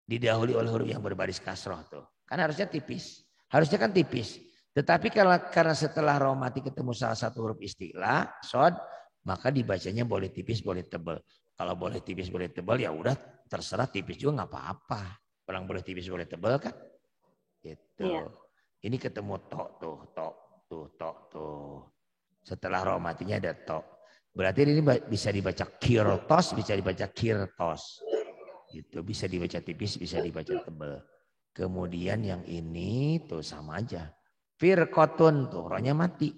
didahului oleh huruf yang berbaris kasroh tuh. Kan harusnya tipis. Harusnya kan tipis. Tetapi karena setelah ro mati ketemu salah satu huruf isti'la, sod, maka dibacanya boleh tipis, boleh tebal. Kalau boleh tipis, boleh tebal, ya udah terserah tipis juga nggak apa-apa. Orang boleh tipis, boleh tebal kan? Gitu. Iya. Ini ketemu tok tuh. Setelah ro matinya ada tok. Berarti ini bisa dibaca kirtos, bisa dibaca kirtos. Gitu, bisa dibaca tipis, bisa dibaca tebal. Kemudian yang ini tuh sama aja. Firqotun tuh rohnya mati.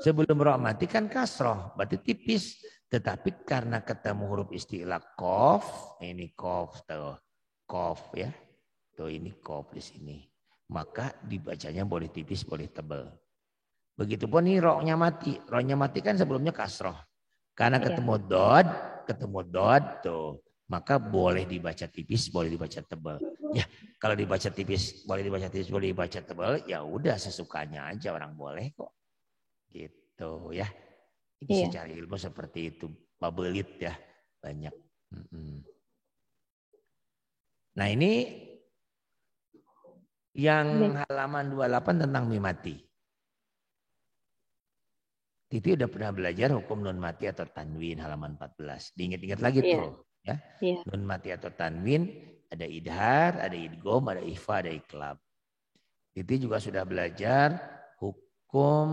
Sebelum roh mati kan kasroh, berarti tipis. Tetapi karena ketemu huruf istilah kof, ini kof tuh, kof ya. Tuh ini kof di sini. Maka dibacanya boleh tipis, boleh tebal. Begitupun ini rohnya mati. Rohnya mati kan sebelumnya kasroh. Karena ketemu dod tuh. Maka boleh dibaca tipis, boleh dibaca tebal. Ya, kalau dibaca tipis, boleh dibaca tipis, boleh dibaca tebal, ya udah sesukanya aja orang boleh kok. Gitu ya. Ini secara ilmu seperti itu. Babelit ya, banyak. Nah ini yang halaman 28 tentang mimati. Titi udah pernah belajar hukum nun mati atau tanwin halaman 14. Diingat-ingat lagi tuh. Ya. Nun mati atau tanwin ada idhar, ada idgham, ada ikhfa, ada iqlab. Titi juga sudah belajar hukum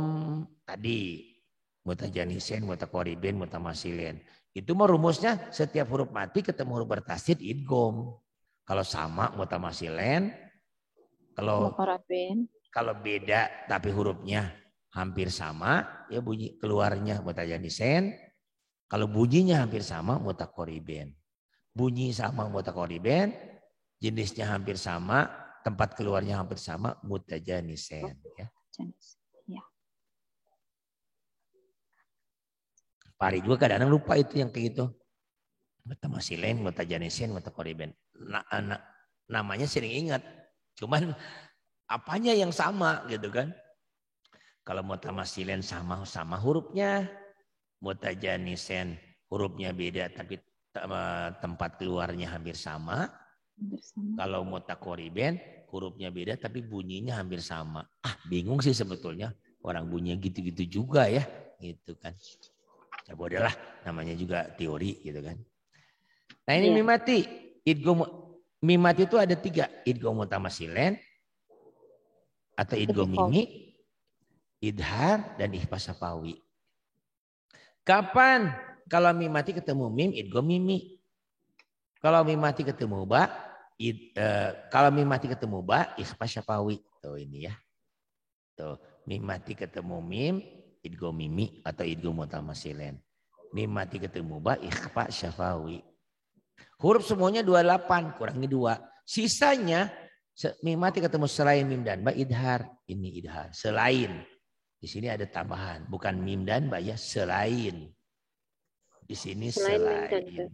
tadi mutajanisen, mutaqaribin, mutamasilin. Itu mah rumusnya setiap huruf mati ketemu huruf bertasydid idgham. Kalau sama mutamasilin, kalau beda tapi hurufnya hampir sama, ya bunyi keluarnya mutajanisen. Kalau bunyinya hampir sama mutaqaribin. Bunyi sama mutaqaribin, jenisnya hampir sama, tempat keluarnya hampir sama, mutajanisen. Ya. Pari juga kadang-kadang lupa itu yang kayak gitu. Mutamasilin, mutajanisen, mutaqaribin. Namanya sering ingat. Cuman apanya yang sama gitu kan. Kalau mutamasilin sama hurufnya. Mutajanisen hurufnya beda tapi tempat keluarnya hampir sama. Kalau mutaqaribin hurufnya beda tapi bunyinya hampir sama. Bingung sih sebetulnya. Orang bunyinya gitu-gitu juga ya. Gitu kan. Ya bolehlah, namanya juga teori gitu kan. Nah ini mimati Idgham mim mati itu ada 3. Idgham mutamasilen atau idgham mimi, idhar, dan ikhfa syafawi. Kapan kalau mim mati ketemu mim, idgham mimi. Kalau mim mati ketemu ba, kalau mim mati ketemu ba, ikhfa syafawi. Tuh ini ya. Tuh, mim mati ketemu mim, idgham mimi atau idgham mutamasilen. Mim mati ketemu ba, ikhfa syafawi. Huruf semuanya 28, kurangi 2. Sisanya mim mati ketemu selain mim dan ba, idhar. Ini idhar, selain. Di sini ada tambahan, bukan mim dan ba ya, selain. Di sini selain.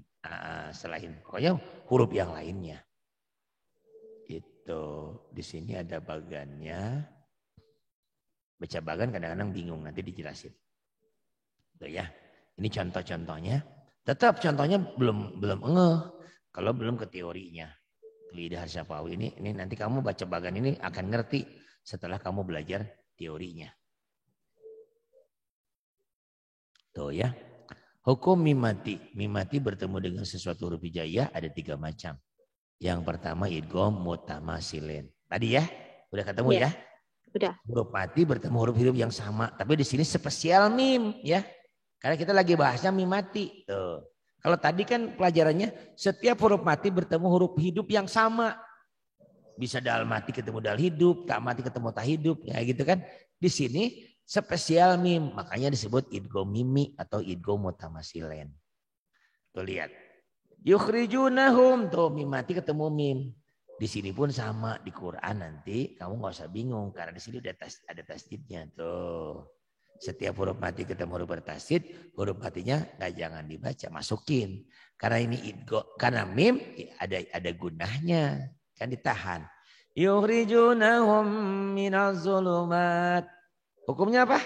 Selain. Pokoknya huruf yang lainnya. Itu. Di sini ada bagannya. Baca bagan kadang-kadang bingung, nanti dijelasin. Tuh ya. Ini contoh-contohnya. Tetap contohnya belum ngeh kalau belum ke teorinya. Lidah syafawi ini nanti kamu baca bagan ini akan ngerti setelah kamu belajar teorinya. Tuh ya. Hukum mimati. Mimati bertemu dengan sesuatu huruf hijaiyah ada 3 macam. Yang pertama idgham mutamasilen. Tadi ya, udah ketemu ya? Udah. Huruf mati bertemu huruf yang sama, tapi di sini spesial mim ya. Karena kita lagi bahasnya mim mati. Tuh. Kalau tadi kan pelajarannya setiap huruf mati bertemu huruf hidup yang sama. Bisa dal mati ketemu dal hidup, tak mati ketemu tak hidup, ya gitu kan. Di sini spesial mim, makanya disebut idgham mimi atau idgham mutamasilen. Tuh lihat. Yukhrijunahum, tuh mim mati ketemu mim. Di sini pun sama di Quran nanti kamu nggak usah bingung karena di sini ada tasdidnya tuh. Setiap huruf mati ketemu huruf bertasdid, huruf matinya jangan dibaca, masukin. Karena ini karena mim ada gunahnya, kan ditahan. Yukhrijunahum minaz zulumat. Hukumnya apa?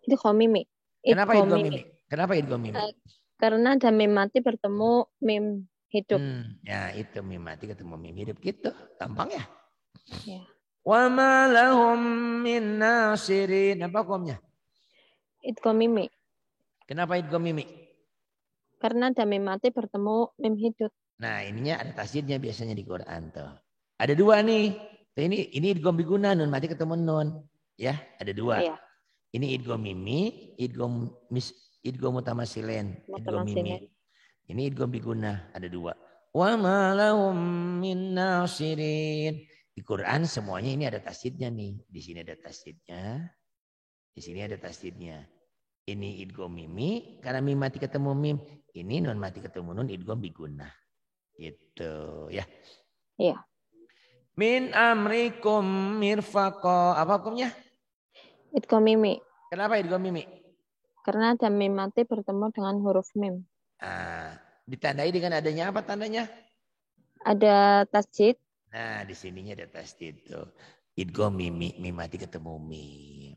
Idgham mimi. Kenapa idgham mimi? Kenapa idgham mimi? Karena ada mim mati bertemu mim hidup. Ya itu mim mati ketemu mim hidup gitu. Gampang ya? Ya. Wa ma lahum min nasirin. Apa hukumnya? Idgham mimi. Kenapa idgham mimi? Karena ada mim mati bertemu mim hidup. Nah, ininya ada tasdidnya biasanya di Quran tuh. Ada 2 nih. Ini idgham biguna, nun mati ketemu nun. Ya, ada 2. Iya. Ini idgham mimi, idgham mutamasilen, idgham mimi. Ini idgham biguna, ada 2. Wa ma lahum min nasirin. Di Quran semuanya ini ada tasdidnya nih. Di sini ada tasdidnya. Di sini ada tasdidnya. Ini idgham mimi karena mim mati ketemu mim. Ini nun mati ketemu nun idgham biguna. Gitu ya. Iya. Min amrikum mirfaqa. Apa hukumnya? Idgham mimi. Kenapa idgham mimi? Karena ada mim mati bertemu dengan huruf mim. Ditandai dengan adanya apa tandanya? Ada tasdid. Nah, di sininya ada tasdid tuh. Idgham mimi, mim mati ketemu mim.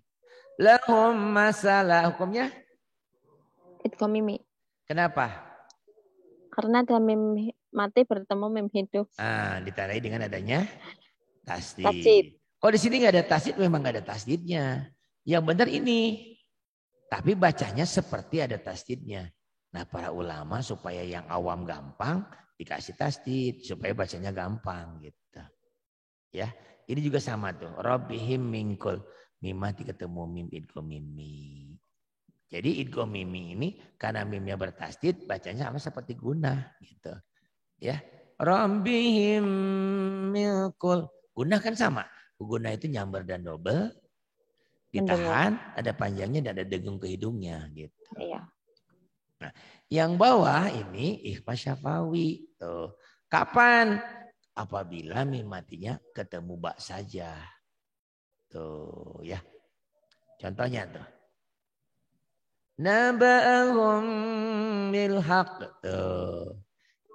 Lahum masalah, hukumnya? Idgham mimi. Kenapa? Karena ada mim mati bertemu mim hidup. Ditandai dengan adanya tasdid. Kalau di sini nggak ada tasdid, memang nggak ada tasdidnya. Yang benar ini. Tapi bacanya seperti ada tasdidnya. Nah, para ulama supaya yang awam gampang dikasih tasdid supaya bacanya gampang gitu. Ya, ini juga sama tuh. Rabbihim minkul. Mim mati ketemu mim idgham mimi. Jadi idgham mimi ini karena mimnya bertasdid bacanya sama seperti gunah gitu. Ya. Rabbihim minkul. Gunah kan sama. Gunah itu nyamber dan double. Ditahan, ada panjangnya dan ada dengung ke hidungnya gitu. Iya. Nah, yang bawah ini ikhfa syafawi. Tuh. Kapan? Apabila mim matinya ketemu ba saja. Tuh ya. Contohnya tuh. Naba'ahum bil haqq. Tuh.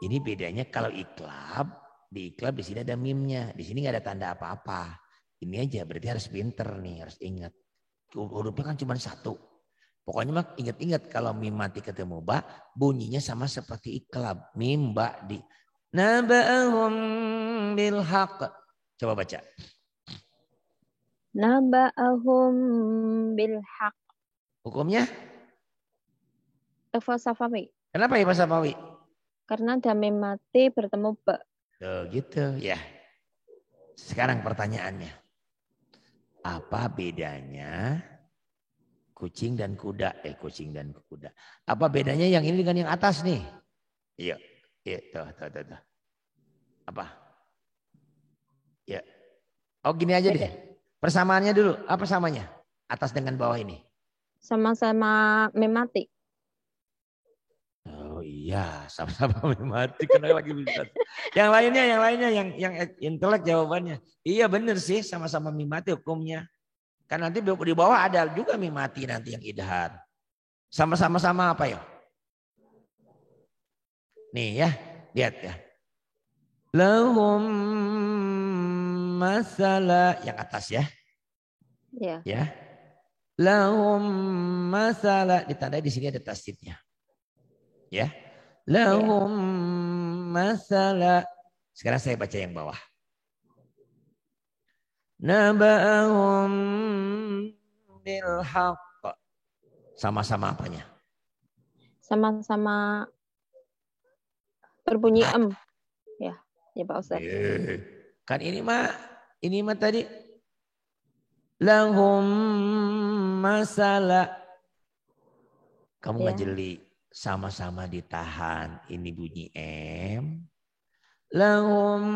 Ini bedanya kalau iklab, di iklab di sini ada mimnya, di sini nggak ada tanda apa-apa. Ini aja berarti harus pinter nih, harus ingat. Hurufnya kan cuma 1. Pokoknya mah ingat-ingat kalau mim mati ketemu ba, bunyinya sama seperti iklab. Mim ba di. Naba'ahum bil haqq. Coba baca. Naba'ahum bil haqq. Hukumnya? Ikhfa syafawi. Kenapa ikhfa syafawi? Karena ada mim mati bertemu ba. Tuh gitu ya. Sekarang pertanyaannya. Apa bedanya kucing dan kuda? Kucing dan kuda. Apa bedanya yang ini dengan yang atas nih? Iya. Iya, tuh. Apa? Ya. Oh, gini aja deh. Persamaannya dulu. Apa samanya? Atas dengan bawah ini. Sama-sama mim mati. Oh iya, sama-sama mati karena lagi bisa. Yang lainnya yang intelek jawabannya. Iya benar sih, sama-sama mimati hukumnya. Kan nanti di bawah ada juga mimati nanti yang idhar. Sama-sama apa ya? Nih ya, lihat ya. Lahum masalah yang atas ya. Ya. Ya. Lahum masalah ditandai di sini ada tasdidnya. Ya. Lahum masalah. Sekarang saya baca yang bawah. Naba'ahum bilhaq. Sama-sama apanya? Sama-sama berbunyi Ya, ya Pak Ustaz. Kan ini mah tadi lahum masalah. Kamu nggak jeli, sama-sama ditahan. Ini bunyi M. Lahum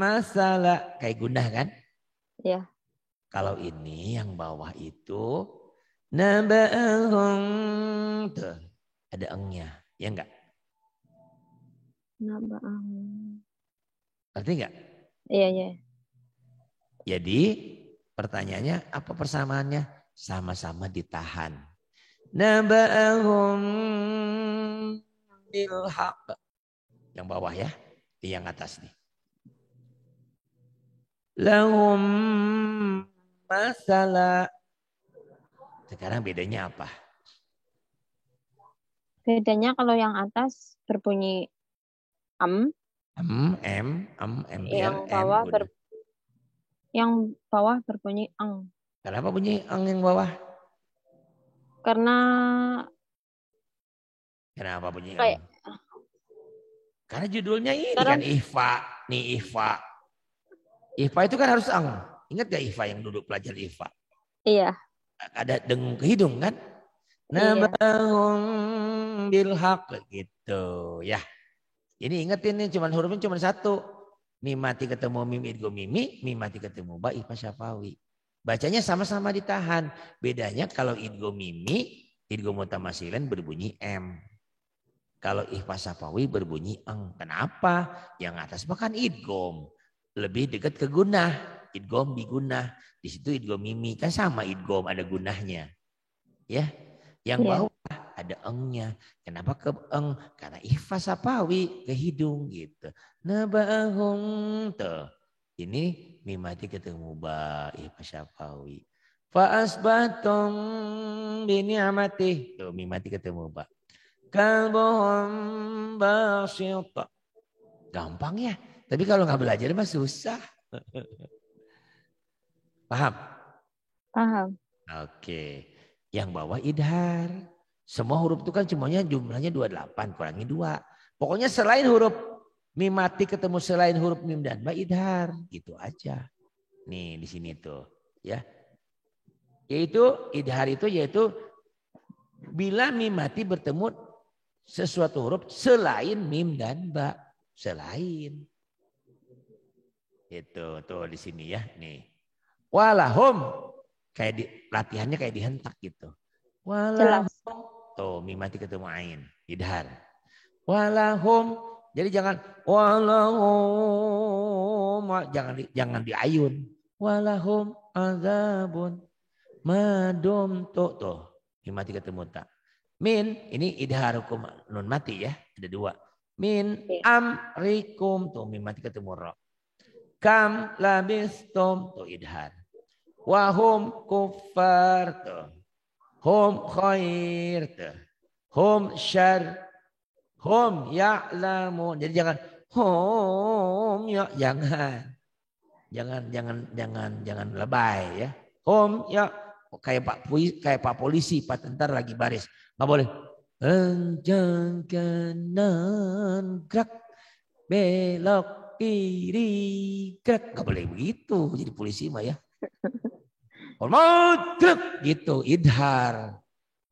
masalah kayak gundah kan? Ya. Kalau ini yang bawah itu naba'ahum tuh ada engnya, ya enggak? Naba'ahum. Ngerti enggak? Iya. Jadi pertanyaannya apa persamaannya? Sama-sama ditahan. Naba'ahum bilhaq. Yang bawah ya, di yang atas nih. Lahum masalah. Sekarang bedanya apa? Bedanya kalau yang atas berbunyi M, yang bawah yang bawah berbunyi eng. Kenapa bunyi eng yang bawah? Kenapa bunyi eng? Karena judulnya ini kan ihfa, nih ihfa. Ihfa itu kan harus eng. Ingat gak ihfa yang duduk pelajar ihfa? Iya. Ada dengung ke hidung kan? Nabahum bilhaq gitu ya. Ini ingetin nih hurufnya cuma satu. Mim mati ketemu mim idgham mimi, mim mati ketemu ba ihfa syafawi. Bacanya sama-sama ditahan. Bedanya kalau idgham mimi, idgham mutamatsilan berbunyi M. Kalau ihfa syafawi berbunyi eng. Kenapa? Yang atas makan idgham. Lebih dekat ke gunah. Idgham di gunah. Di situ idgham mimi kan sama idgham ada gunahnya. Ya. Yang bawah ada engnya. Kenapa ke eng? Karena ihfa syafawi ke hidung gitu. Nabahum tuh. Ini mimati ketemu ba ihfa syafawi. Fa asbatum bi ni'matih. Tuh mimati ketemu ba. Kalbuhum basyit. Gampang ya. Tapi kalau nggak belajar mah susah. Paham? Paham. Oke. Yang bawah idhar. Semua huruf itu kan semuanya jumlahnya 28. Kurangi 2. Pokoknya selain huruf mim mati ketemu selain huruf mim dan ba idhar. Gitu aja. Nih di sini tuh. Ya. Yaitu idhar itu yaitu bila mim mati bertemu sesuatu huruf selain mim dan ba. Selain. Itu tuh di sini ya. Nih. Walahum. Latihannya kayak dihentak gitu. Walahum. Tuh mim mati ketemu ain. Idhar. Walahum. Jadi jangan walahum. Jangan diayun. Walahum azabun. Madum tuh. Mim mati ketemu tak. Min, ini idhar hukum nun mati ya. Ada 2. Min amrikum. Tuh mim mati ketemu ro. Kam labistum. Tuh idhar. Wahum kuffar. Tuh. Hum khair. Tuh. Hum syar. Hum ya'lamun. Jadi jangan hum ya. Jangan lebay ya. Hum ya. Kayak Pak Polisi, Pak Tentara lagi baris. Nggak boleh. Lenjang kanan gerak, belok kiri gerak. Gak boleh begitu jadi polisi mah ya. Hormat gerak gitu, idhar.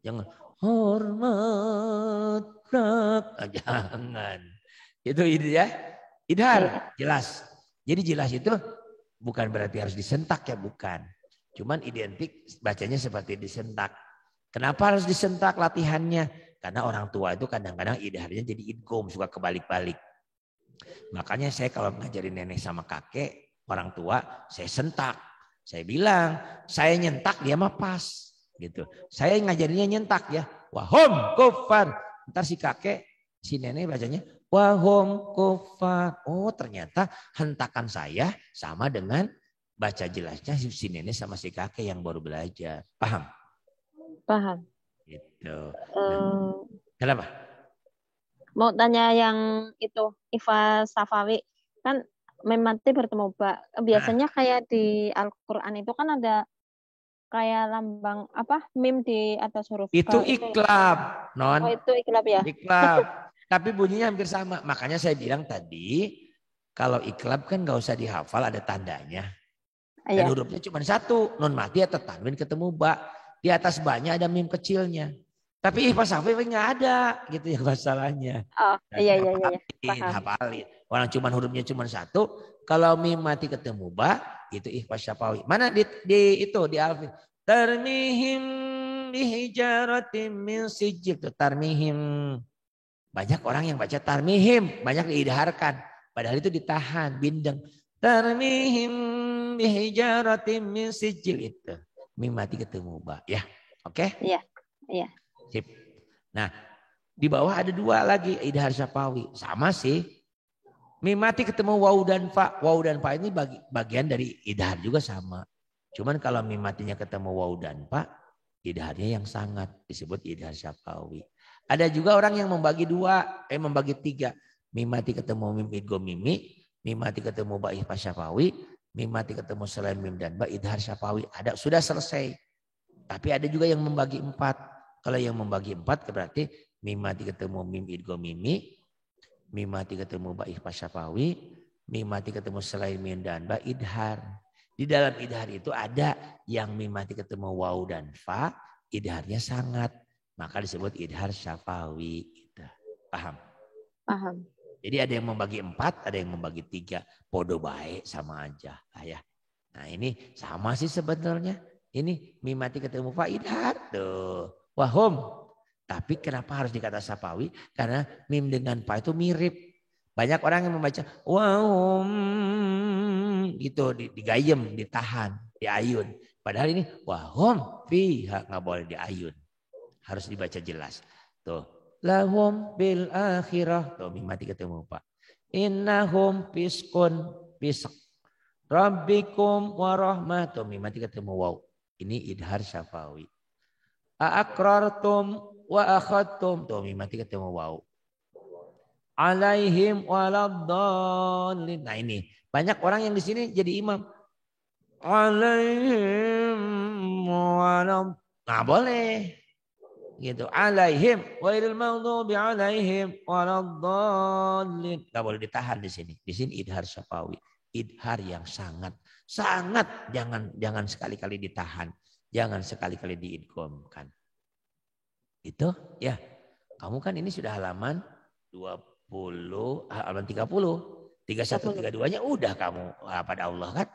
Jangan hormat gerak. Jangan. Itu ya. Idhar, jelas. Jadi jelas itu bukan berarti harus disentak ya, bukan. Cuman identik bacanya seperti disentak. Kenapa harus disentak latihannya? Karena orang tua itu kadang-kadang idharnya jadi idgham, suka kebalik-balik. Makanya saya kalau ngajarin nenek sama kakek, orang tua, saya sentak. Saya bilang, saya nyentak dia mah pas. Gitu. Saya ngajarinnya nyentak ya. Wahum kufar. Ntar si kakek, si nenek bacanya, wahum kufar. Oh ternyata hentakan saya sama dengan baca jelasnya si nenek sama si kakek yang baru belajar. Paham? Paham. Gitu. Nah, kenapa? Mau tanya yang itu Iva Safawi kan memati bertemu Mbak. Biasanya kayak di Al-Qur'an itu kan ada kayak lambang apa mim di atas huruf Itu iklab, non. Oh itu iklab ya. Iklab. Tapi bunyinya hampir sama. Makanya saya bilang tadi kalau iklab kan nggak usah dihafal, ada tandanya. Dan hurufnya cuma satu, nun mati atau tanwin ketemu ba. Di atas ba-nya ada mim kecilnya. Tapi Iva Safi nggak ada gitu ya masalahnya. Oh iya. Hafalin. Orang cuma hurufnya cuma satu. Kalau mim mati ketemu ba, itu Iva Syafawi. Mana di itu di alfin. Tarmihim bihijaratim min sijil. Itu tarmihim. Banyak orang yang baca tarmihim, banyak diidharkan. Padahal itu ditahan, bindeng. Tarmihim bihijaratim min sijil itu. Mim mati ketemu ba, ya. Oke? Iya. Sip. Nah, di bawah ada dua lagi idhar syafawi. Sama sih. Mim mati ketemu waw dan fa. Waw dan fa ini bagian dari idhar juga sama. Cuman kalau mim matinya ketemu waw dan fa, idharnya yang sangat disebut idhar syafawi. Ada juga orang yang membagi membagi tiga. Mim mati ketemu mim idgham mimi, mim mati ketemu ba ikhfa syafawi, mim mati ketemu selain mim dan ba idhar syafawi. Ada, sudah selesai. Tapi ada juga yang membagi empat. Kalau yang membagi empat berarti mim mati ketemu mim idgham mimi, mim mati ketemu ba ikhfa syafawi, mim mati ketemu selain mim dan ba idhar. Di dalam idhar itu ada yang mim mati ketemu waw dan fa, idharnya sangat. Maka disebut idhar syafawi. Paham? Paham. Jadi ada yang membagi empat, ada yang membagi tiga. Podo baik sama aja. Ya. Nah ini sama sih sebetulnya. Ini mim mati ketemu fa idhar. Tuh. Wahum. Tapi kenapa harus dikata syafawi? Karena mim dengan fa itu mirip. Banyak orang yang membaca wahum. Gitu digayem, ditahan, diayun. Padahal ini wahum fiha, nggak boleh diayun. Harus dibaca jelas. Tuh. Lahum bil akhirah. Tuh mim mati ketemu Pak. Innahum fiskun fisk. Rabbikum warahmah. Tuh mim mati ketemu waw. Ini idhar syafawi. Aakrartum wa akhadtum. Tuh mim mati ketemu waw. Alaihim waladdallin. Nah ini banyak orang yang di sini jadi imam. Alaihim waladdallin. Nah boleh. Gitu. Alaihim wairil maghdubi alaihim waladdallin. Enggak boleh ditahan di sini. Di sini idhar syafawi. Idhar yang sangat jangan sekali-kali ditahan. Jangan sekali-kali diidghamkan. Itu ya. Kamu kan ini sudah halaman 20, halaman 30. 31, 32-nya udah kamu pada Allah kan?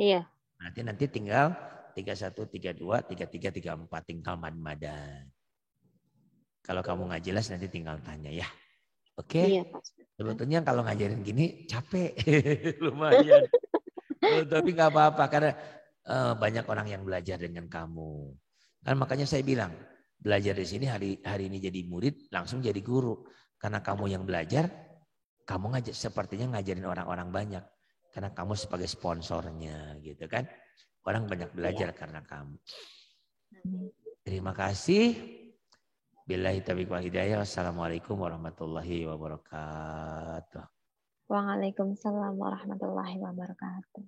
Iya. Nanti tinggal 31, 32, 33, 34 tinggal mad-madan. Kalau kamu nggak jelas nanti tinggal tanya ya. Oke? Iya, sebetulnya kalau ngajarin gini capek. Lumayan. Tapi nggak apa-apa karena banyak orang yang belajar dengan kamu. Kan makanya saya bilang belajar di sini hari ini jadi murid langsung jadi guru. Karena kamu yang belajar, kamu sepertinya ngajarin orang-orang banyak. Karena kamu sebagai sponsornya gitu kan. Orang banyak belajar karena kamu. Terima kasih. Billahi taufiq wal hidayah. Wassalamualaikum warahmatullahi wabarakatuh. Waalaikumsalam warahmatullahi wabarakatuh.